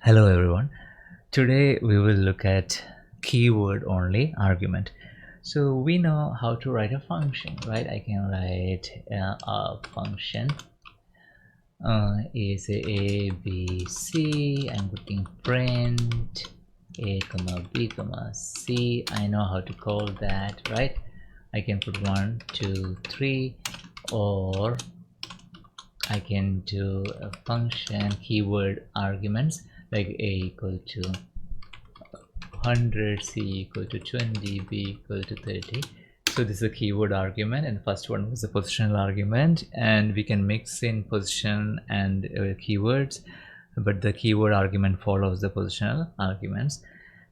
Hello everyone. Today we will look at keyword only argument. So we know how to write a function, right? I can write a function is a b c. I'm putting print a comma b comma c. I know how to call that, right? I can put 1 2 3, or I can do a function keyword arguments like a equal to 100, c equal to 20, b equal to 30. So this is a keyword argument, and the first one was a positional argument, and we can mix in position and keywords, but the keyword argument follows the positional arguments.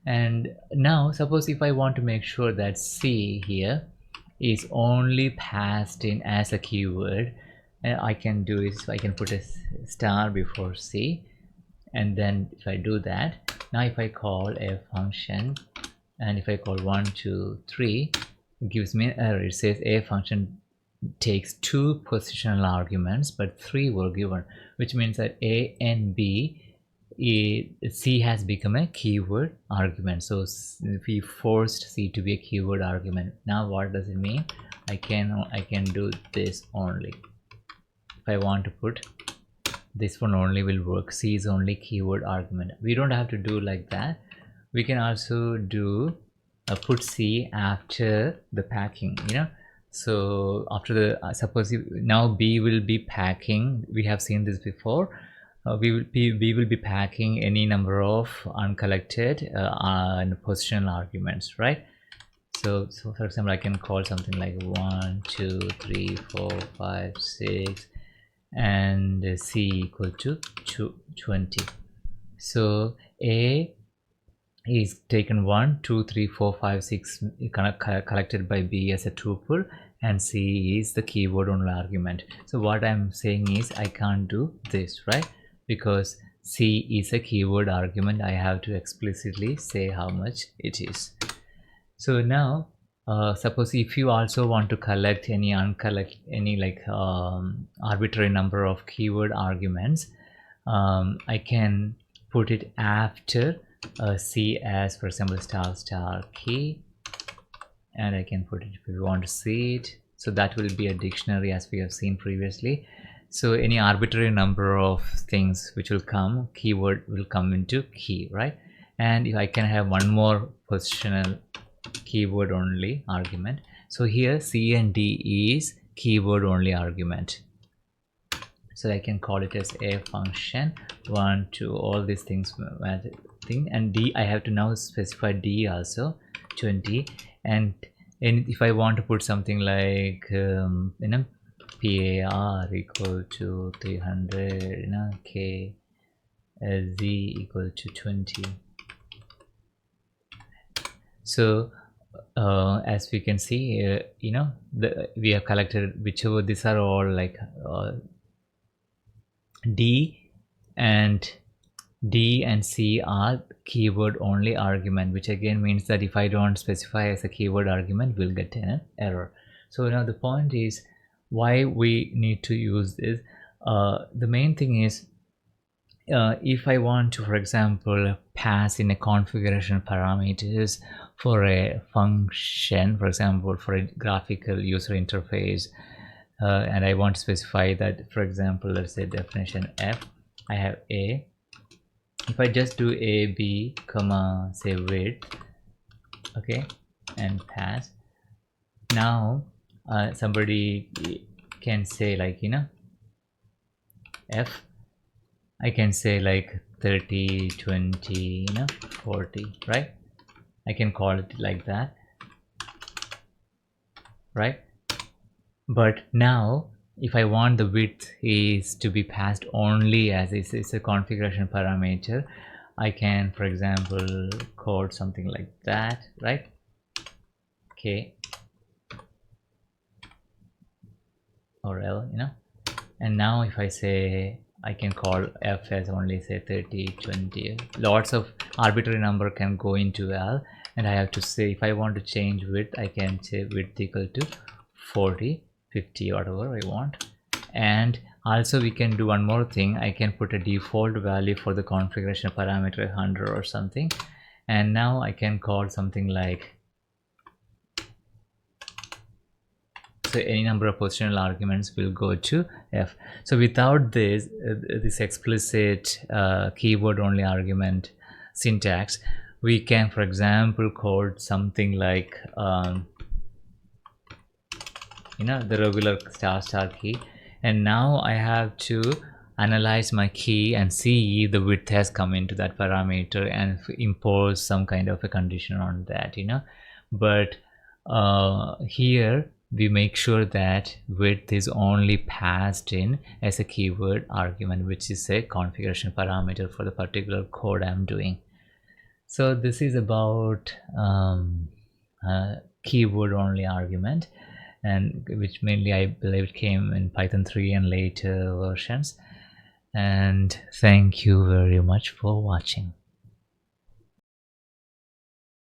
And now suppose if I want to make sure that c here is only passed in as a keyword, and I can do is I can put a star before c, and then if I do that, now if I call a function and if I call 1 2 3, it gives me an error. It says a function takes 2 positional arguments but 3 were given, which means that a and b, c has become a keyword argument. So we forced c to be a keyword argument. Now what does it mean? I can do this only. If I want to put this one only will work. C is only keyword argument. We don't have to do like that. We can also do put c after the packing, so after the suppose now b will be packing. We have seen this before. B will be packing any number of uncollected and positional arguments, right? So for example, I can call something like 1 2 3 4 5 6 and c equal to 20. So a is taken 1 2 3 4 5 6 collected by b as a tuple, and c is the keyword only argument. So what I'm saying is I can't do this, right? Because c is a keyword argument, I have to explicitly say how much it is. So now suppose if you also want to collect any arbitrary number of keyword arguments, I can put it after c as, for example, star key, and I can put it if you want to see it. So that will be a dictionary as we have seen previously. So any arbitrary number of things which will come, keyword will come into key, right? And if I can have one more positional keyword only argument. So here c and d is keyword only argument. So I can call it as a function 1 2 all these things and d I have to now specify d also 20, and if I want to put something like par equal to 300, k z equal to 20. So as we can see, we have collected whichever, these are all like d and c are keyword only argument, which again means that if I don't specify as a keyword argument, we'll get an error. So now the point is why we need to use this. The main thing is if I want to, for example, pass in a configuration parameters for a function, for example, for a graphical user interface, and I want to specify that, for example, let's say definition f, I have a. If I just do a b comma say width, okay, and pass, now somebody can say like f, I can say like 30 20 40, right? I can call it like that, right? But now if I want the width is to be passed only as it's a configuration parameter, I can, for example, code something like that, right? K or L, and now if I say I can call f as only say 30 20, lots of arbitrary number can go into L, and I have to say if I want to change width, I can say width equal to 40 50 whatever I want, and Also, we can do one more thing. I can put a default value for the configuration parameter 100 or something, and now I can call something like, so any number of positional arguments will go to f. So without this this explicit keyword only argument syntax, we can, for example, code something like the regular star key, and now I have to analyze my key and see if the width has come into that parameter and impose some kind of a condition on that, but here we make sure that width is only passed in as a keyword argument, which is a configuration parameter for the particular code I'm doing. So this is about keyword only argument, and which mainly I believe came in Python 3 and later versions. And thank you very much for watching.